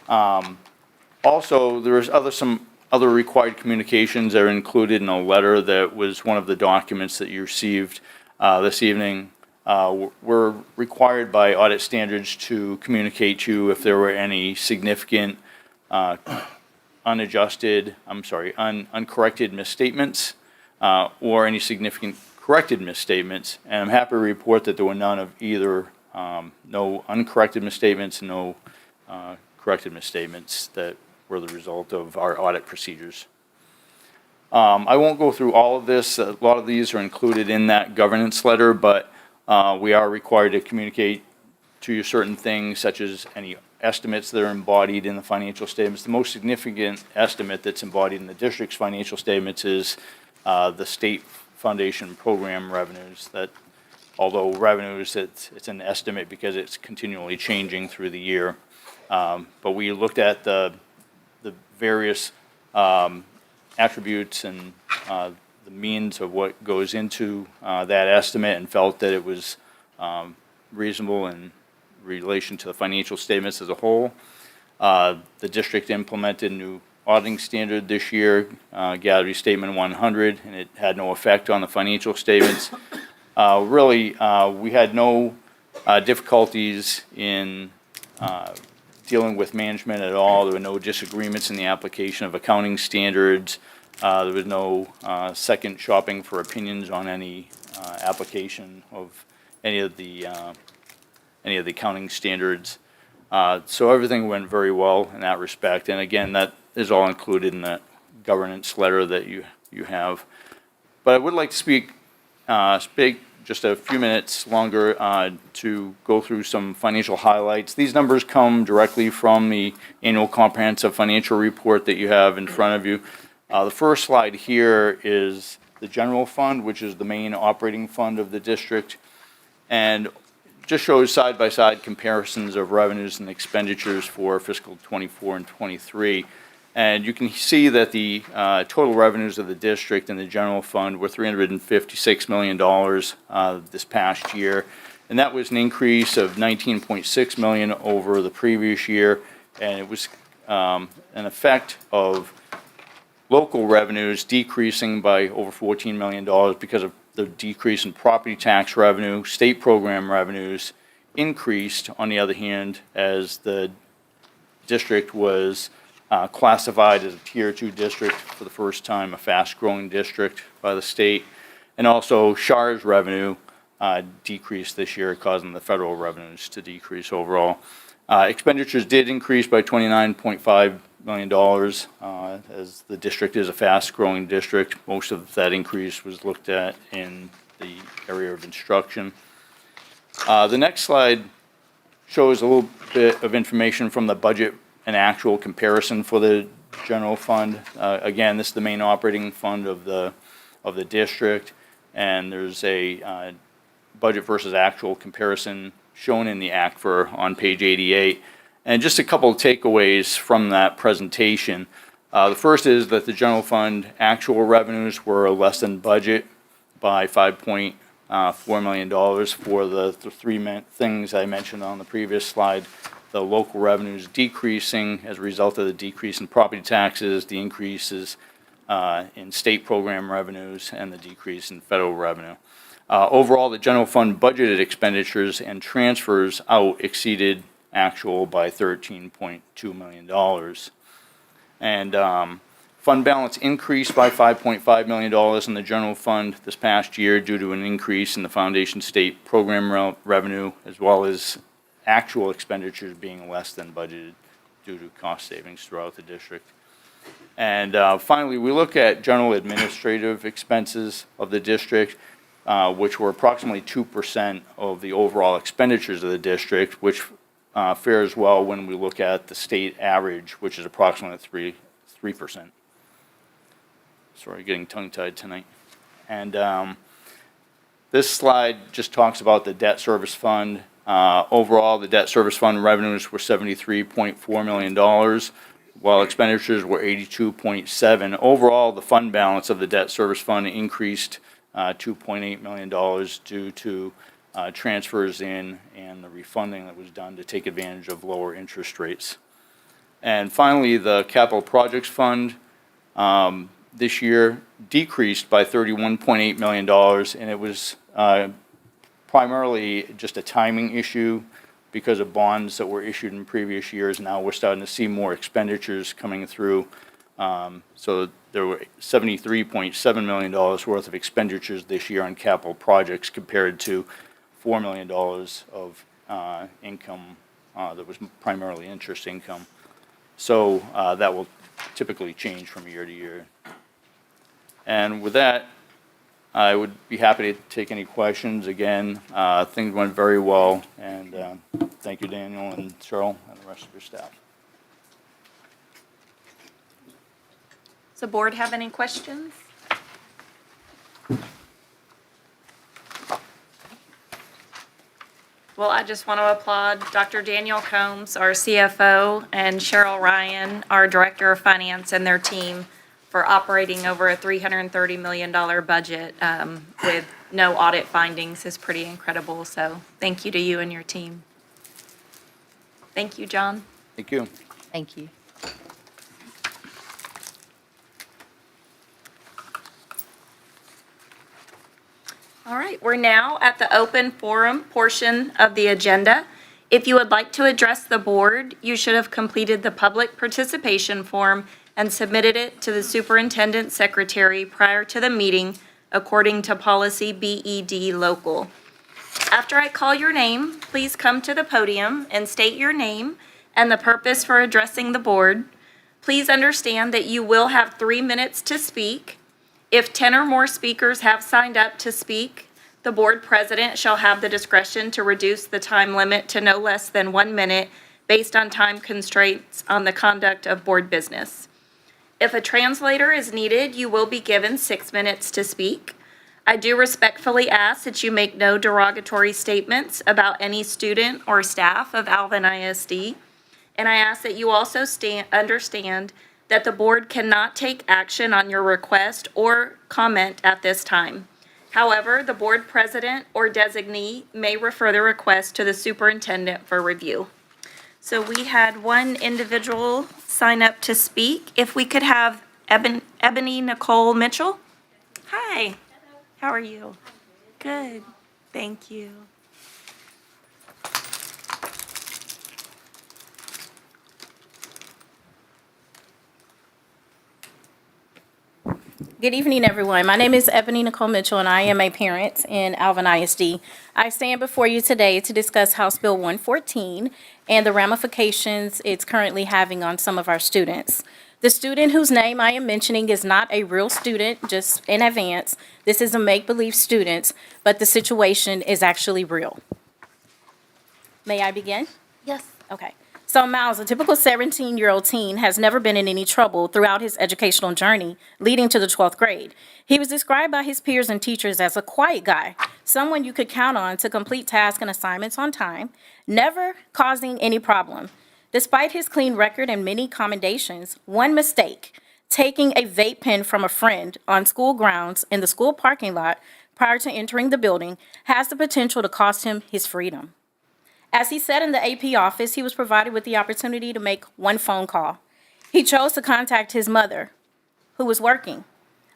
Speaker 13: Also, there is some other required communications that are included in a letter that was one of the documents that you received this evening. We're required by audit standards to communicate to you if there were any significant uncorrected misstatements or any significant corrected misstatements. And I'm happy to report that there were none of either, no uncorrected misstatements, no corrected misstatements that were the result of our audit procedures. I won't go through all of this. A lot of these are included in that governance letter, but we are required to communicate to you certain things, such as any estimates that are embodied in the financial statements. The most significant estimate that's embodied in the district's financial statements is the state foundation program revenues. That, although revenues, it's an estimate because it's continually changing through the year. But we looked at the various attributes and the means of what goes into that estimate, and felt that it was reasonable in relation to the financial statements as a whole. The district implemented a new auditing standard this year, Gallery Statement 100, and it had no effect on the financial statements. Really, we had no difficulties in dealing with management at all. There were no disagreements in the application of accounting standards. There was no second shopping for opinions on any application of any of the accounting standards. So everything went very well in that respect. And again, that is all included in that governance letter that you have. But I would like to speak just a few minutes longer to go through some financial highlights. These numbers come directly from the annual comprehensive financial report that you have in front of you. The first slide here is the general fund, which is the main operating fund of the district, and just shows side-by-side comparisons of revenues and expenditures for fiscal '24 and '23. And you can see that the total revenues of the district and the general fund were $356 million this past year. And that was an increase of $19.6 million over the previous year. And it was an effect of local revenues decreasing by over $14 million because of the decrease in property tax revenue. State program revenues increased, on the other hand, as the district was classified as a Tier 2 district for the first time, a fast-growing district by the state. And also, SHAR's revenue decreased this year, causing the federal revenues to decrease overall. Expenditures did increase by $29.5 million, as the district is a fast-growing district. Most of that increase was looked at in the area of instruction. The next slide shows a little bit of information from the budget and actual comparison for the general fund. Again, this is the main operating fund of the district, and there's a budget versus actual comparison shown in the ACFR on page 88. And just a couple of takeaways from that presentation. The first is that the general fund actual revenues were less than budget by $5.4 million for the three things I mentioned on the previous slide. The local revenues decreasing as a result of the decrease in property taxes, the increases in state program revenues, and the decrease in federal revenue. Overall, the general fund budgeted expenditures and transfers out exceeded actual by $13.2 million. And fund balance increased by $5.5 million in the general fund this past year due to an increase in the foundation state program revenue, as well as actual expenditures being less than budgeted due to cost savings throughout the district. And finally, we look at general administrative expenses of the district, which were approximately 2% of the overall expenditures of the district, which fares well when we look at the state average, which is approximately 3%. Sorry, getting tongue-tied tonight. And this slide just talks about the debt service fund. Overall, the debt service fund revenues were $73.4 million, while expenditures were $82.7. Overall, the fund balance of the debt service fund increased $2.8 million due to transfers in and the refunding that was done to take advantage of lower interest rates. And finally, the capital projects fund this year decreased by $31.8 million, and it was primarily just a timing issue because of bonds that were issued in previous years. Now we're starting to see more expenditures coming through. So there were $73.7 million worth of expenditures this year on capital projects compared to $4 million of income that was primarily interest income. So that will typically change from year to year. And with that, I would be happy to take any questions. Again, things went very well, and thank you, Daniel and Cheryl, and the rest of your staff.
Speaker 1: Does the board have any questions? Well, I just want to applaud Dr. Daniel Combs, our CFO, and Cheryl Ryan, our Director of Finance, and their team for operating over a $330 million budget with no audit findings is pretty incredible. So thank you to you and your team. Thank you, John.
Speaker 13: Thank you.
Speaker 2: Thank you.
Speaker 1: All right, we're now at the open forum portion of the agenda. If you would like to address the board, you should have completed the public participation form and submitted it to the superintendent secretary prior to the meeting according to policy BED local. After I call your name, please come to the podium and state your name and the purpose for addressing the board. Please understand that you will have 3 minutes to speak. If 10 or more speakers have signed up to speak, the board president shall have the discretion to reduce the time limit to no less than 1 minute based on time constraints on the conduct of board business. If a translator is needed, you will be given 6 minutes to speak. I do respectfully ask that you make no derogatory statements about any student or staff of Alvin ISD. And I ask that you also understand that the board cannot take action on your request or comment at this time. However, the board president or designee may refer the request to the superintendent for review. So we had one individual sign up to speak. If we could have Ebony Nicole Mitchell. Hi, how are you? Good, thank you.
Speaker 14: Good evening, everyone. My name is Ebony Nicole Mitchell, and I am a parent in Alvin ISD. I stand before you today to discuss House Bill 114 and the ramifications it's currently having on some of our students. The student whose name I am mentioning is not a real student, just in advance. This is a make-believe student, but the situation is actually real. May I begin?
Speaker 1: Yes.
Speaker 14: Okay. So Miles, a typical 17-year-old teen, has never been in any trouble throughout his educational journey leading to the 12th grade. He was described by his peers and teachers as a quiet guy, someone you could count on to complete tasks and assignments on time, never causing any problem. Despite his clean record and many commendations, one mistake, taking a vape pen from a friend on school grounds in the school parking lot prior to entering the building, has the potential to cost him his freedom. As he said in the AP office, he was provided with the opportunity to make one phone call. He chose to contact his mother, who was working.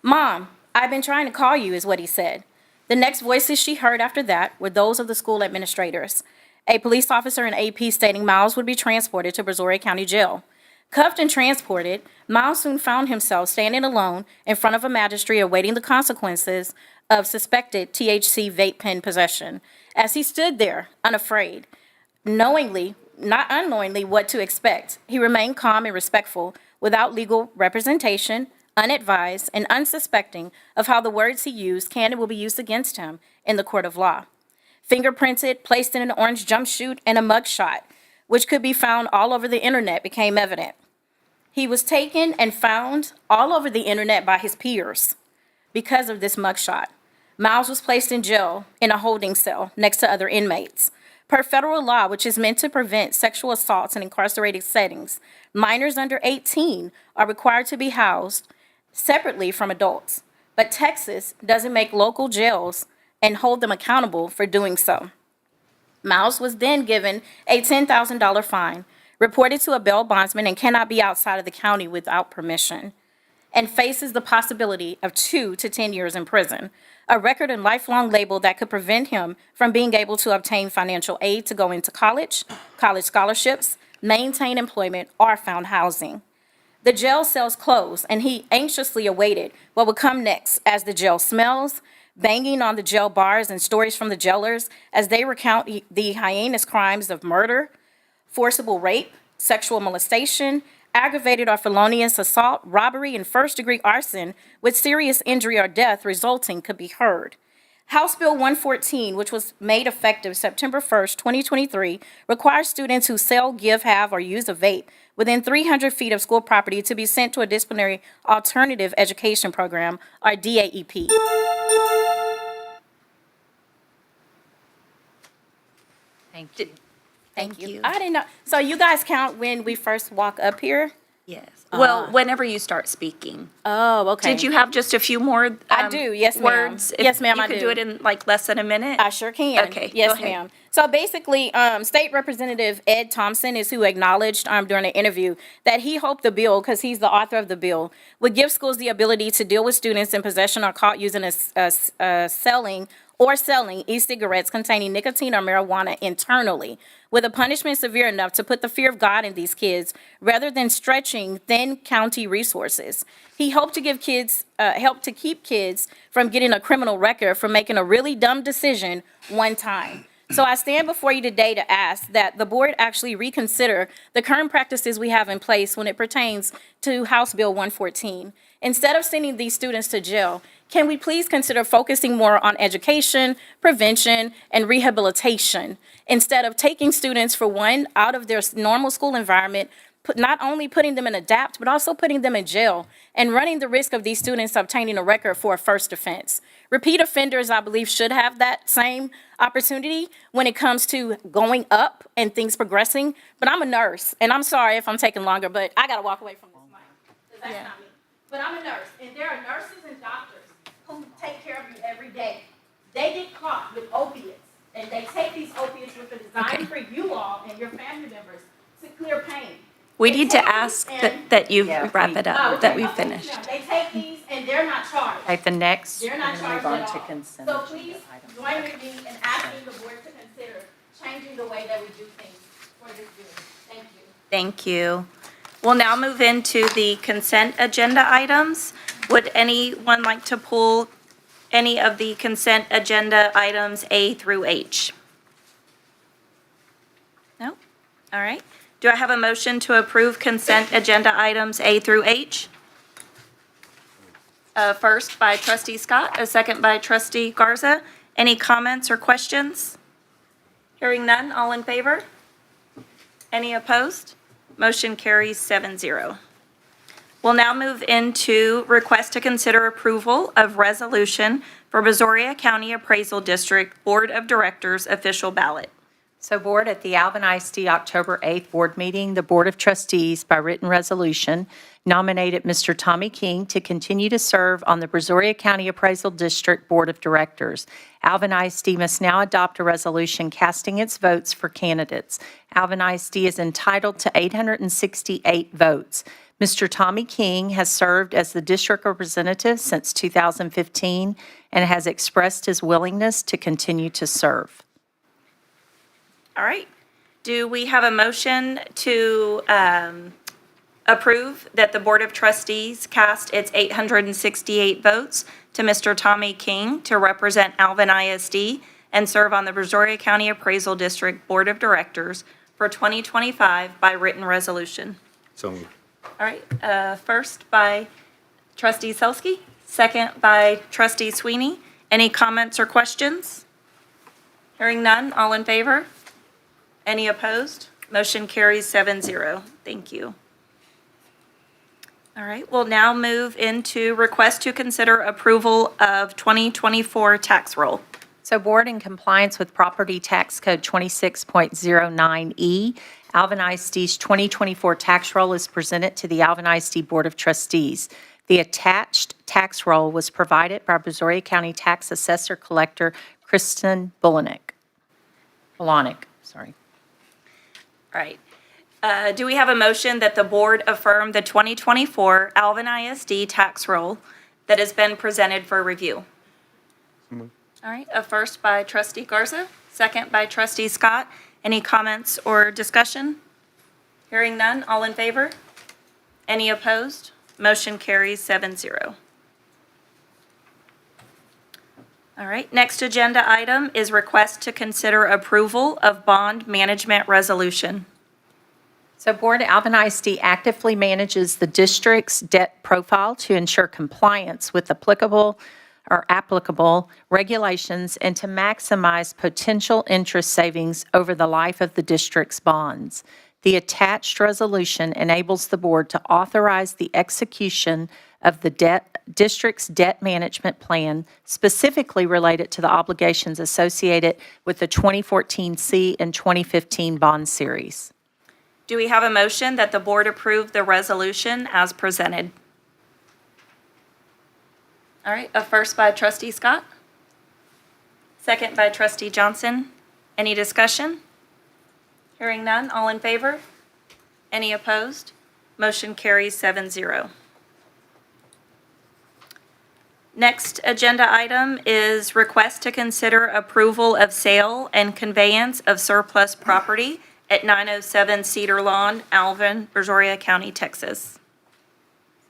Speaker 14: "Mom, I've been trying to call you," is what he said. The next voices she heard after that were those of the school administrators. A police officer in AP stating Miles would be transported to Brazoria County Jail. Cuffed and transported, Miles soon found himself standing alone in front of a magistrate awaiting the consequences of suspected THC vape pen possession. As he stood there, unafraid, not unknowingly what to expect, he remained calm and respectful without legal representation, unadvised, and unsuspecting of how the words he used can and will be used against him in the court of law. Fingerprinted, placed in an orange jumpsuit, and a mugshot, which could be found all over the internet, became evident. He was taken and found all over the internet by his peers because of this mugshot. Miles was placed in jail in a holding cell next to other inmates. Per federal law, which is meant to prevent sexual assaults in incarcerated settings, minors under 18 are required to be housed separately from adults. But Texas doesn't make local jails and hold them accountable for doing so. Miles was then given a $10,000 fine, reported to a bail bondsman, and cannot be outside of the county without permission, and faces the possibility of 2 to 10 years in prison, a record and lifelong label that could prevent him from being able to obtain financial aid to go into college, college scholarships, maintain employment, or found housing. The jail cells closed, and he anxiously awaited what would come next as the jail smells, banging on the jail bars, and stories from the jailers as they recount the heinous crimes of murder, forcible rape, sexual molestation, aggravated or felonious assault, robbery, and first-degree arson with serious injury or death resulting could be heard. House Bill 114, which was made effective September 1st, 2023, requires students who sell, give, have, or use a vape within 300 feet of school property to be sent to a disciplinary alternative education program, or DAEP.
Speaker 2: Thank you.
Speaker 14: Thank you. I didn't know. So you guys count when we first walk up here?
Speaker 1: Yes. Well, whenever you start speaking.
Speaker 14: Oh, okay.
Speaker 1: Did you have just a few more
Speaker 14: I do, yes, ma'am.
Speaker 1: words?
Speaker 14: Yes, ma'am, I
Speaker 1: You could
Speaker 14: do.
Speaker 1: do it in like less than a minute?
Speaker 14: I sure can.
Speaker 1: Okay, go
Speaker 14: Yes,
Speaker 1: ahead.
Speaker 14: ma'am. So basically, State Representative Ed Thompson is who acknowledged during the interview that he hoped the bill, because he's the author of the bill, would give schools the ability to deal with students in possession or caught using selling e-cigarettes containing nicotine or marijuana internally, with a punishment severe enough to put the fear of God in these kids, rather than stretching thin county resources. He hoped to give kids, help to keep kids from getting a criminal record for making a really dumb decision one time. So I stand before you today to ask that the board actually reconsider the current practices we have in place when it pertains to House Bill 114. Instead of sending these students to jail, can we please consider focusing more on education, prevention, and rehabilitation, instead of taking students, for one, out of their normal school environment, not only putting them in ADAPT, but also putting them in jail and running the risk of these students obtaining a record for a first offense. Repeat offenders, I believe, should have that same opportunity when it comes to going up and things progressing. But I'm a nurse, and I'm sorry if I'm taking longer, but I gotta walk away from this mic, 'cause that's not me. But I'm a nurse, and there are nurses and doctors who take care of you every day. They get caught with opiates, and they take these opiates with a design for you all and your family members to clear pain.
Speaker 1: We need to ask that you
Speaker 2: Yeah,
Speaker 1: wrap it
Speaker 14: Oh,
Speaker 1: up,
Speaker 14: okay,
Speaker 1: that we
Speaker 14: okay,
Speaker 1: finish.
Speaker 14: no, they take these and they're not charged.
Speaker 2: Okay, the next,
Speaker 14: They're not
Speaker 2: we're
Speaker 14: charged
Speaker 2: gonna move
Speaker 14: at
Speaker 2: on to
Speaker 14: all.
Speaker 2: consent
Speaker 14: So
Speaker 2: agenda
Speaker 14: please
Speaker 2: items.
Speaker 14: join with me in asking the board to consider changing the way that we do things for this bill. Thank you.
Speaker 1: Thank you. We'll now move into the consent agenda items. Would anyone like to pull any of the consent agenda items A through H? No? All right. Do I have a motion to approve consent agenda items A through H? First by trustee Scott, a second by trustee Garza. Any comments or questions? Hearing none, all in favor? Any opposed? Motion carries 7-0. We'll now move into request to consider approval of resolution for Brazoria County Appraisal District Board of Directors official ballot.
Speaker 2: So Board, at the Alvin ISD October 8th Board meeting, the Board of Trustees, by written resolution, nominated Mr. Tommy King to continue to serve on the Brazoria County Appraisal District Board of Directors. Alvin ISD must now adopt a resolution casting its votes for candidates. Alvin ISD is entitled to 868 votes. Mr. Tommy King has served as the district representative since 2015 and has expressed his willingness to continue to serve.
Speaker 1: All right. Do we have a motion to approve that the Board of Trustees cast its 868 votes to Mr. Tommy King to represent Alvin ISD and serve on the Brazoria County Appraisal District Board of Directors for 2025 by written resolution?
Speaker 10: So moved.
Speaker 1: All right, first by trustee Selsky, second by trustee Sweeney. Any comments or questions? Hearing none, all in favor? Any opposed? Motion carries 7-0. Thank you. All right, we'll now move into request to consider approval of 2024 tax roll.
Speaker 2: So Board, in compliance with Property Tax Code 26.09E, Alvin ISD's 2024 tax roll is presented to the Alvin ISD Board of Trustees. The attached tax roll was provided by Brazoria County Tax Assessor Collector Kristen Bolanek. Sorry.
Speaker 1: All right. Do we have a motion that the board affirm the 2024 Alvin ISD tax roll that has been presented for review? All right, a first by trustee Garza, second by trustee Scott. Any comments or discussion? Hearing none, all in favor? Any opposed? Motion carries 7-0. All right, next agenda item is request to consider approval of bond management resolution.
Speaker 2: So Board, Alvin ISD actively manages the district's debt profile to ensure compliance with applicable regulations and to maximize potential interest savings over the life of the district's bonds. The attached resolution enables the board to authorize the execution of the district's debt management plan, specifically related to the obligations associated with the 2014C and 2015 bond series.
Speaker 1: Do we have a motion that the board approve the resolution as presented? All right, a first by trustee Scott, second by trustee Johnson. Any discussion? Hearing none, all in favor? Any opposed? Motion carries 7-0. Next agenda item is request to consider approval of sale and conveyance of surplus property at 907 Cedar Lawn, Alvin, Brazoria County, Texas.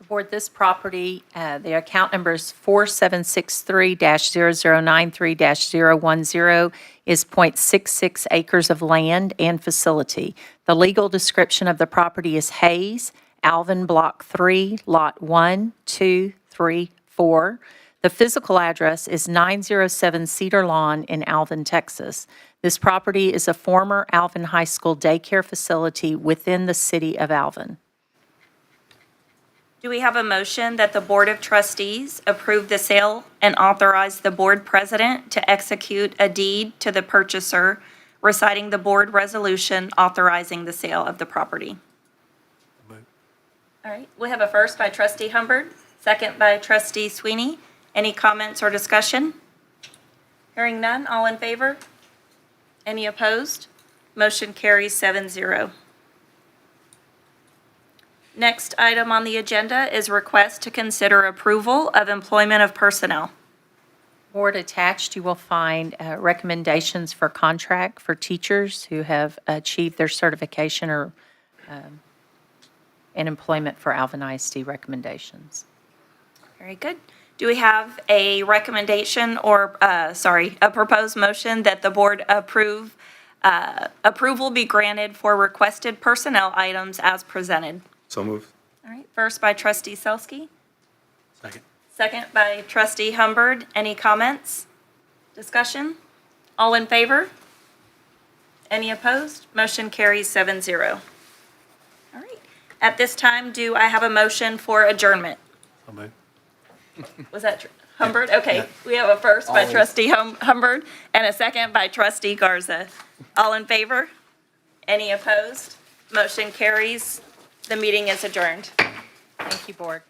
Speaker 2: Board, this property, the account number is 4763-0093-010, is .66 acres of land and facility. The legal description of the property is Hayes, Alvin Block 3, Lot 1, 2, 3, 4. The physical address is 907 Cedar Lawn in Alvin, Texas. This property is a former Alvin High School daycare facility within the city of Alvin.
Speaker 1: Do we have a motion that the Board of Trustees approve the sale and authorize the board president to execute a deed to the purchaser reciting the board resolution authorizing the sale of the property? All right, we have a first by trustee Humbard, second by trustee Sweeney. Any comments or discussion? Hearing none, all in favor? Any opposed? Motion carries 7-0. Next item on the agenda is request to consider approval of employment of personnel.
Speaker 2: Board, attached, you will find recommendations for contract for teachers who have achieved their certification or in employment for Alvin ISD recommendations.
Speaker 1: Very good. Do we have a recommendation or, a proposed motion that the board approval be granted for requested personnel items as presented?
Speaker 10: So moved.
Speaker 1: All right, first by trustee Selsky,
Speaker 10: Second.
Speaker 1: second by trustee Humbard. Any comments? Discussion? All in favor? Any opposed? Motion carries 7-0. All right. At this time, do I have a motion for adjournment? Was that Humbard? Okay, we have a first by trustee Humbard and a second by trustee Garza. All in favor? Any opposed? Motion carries. The meeting is adjourned.
Speaker 2: Thank you, Board.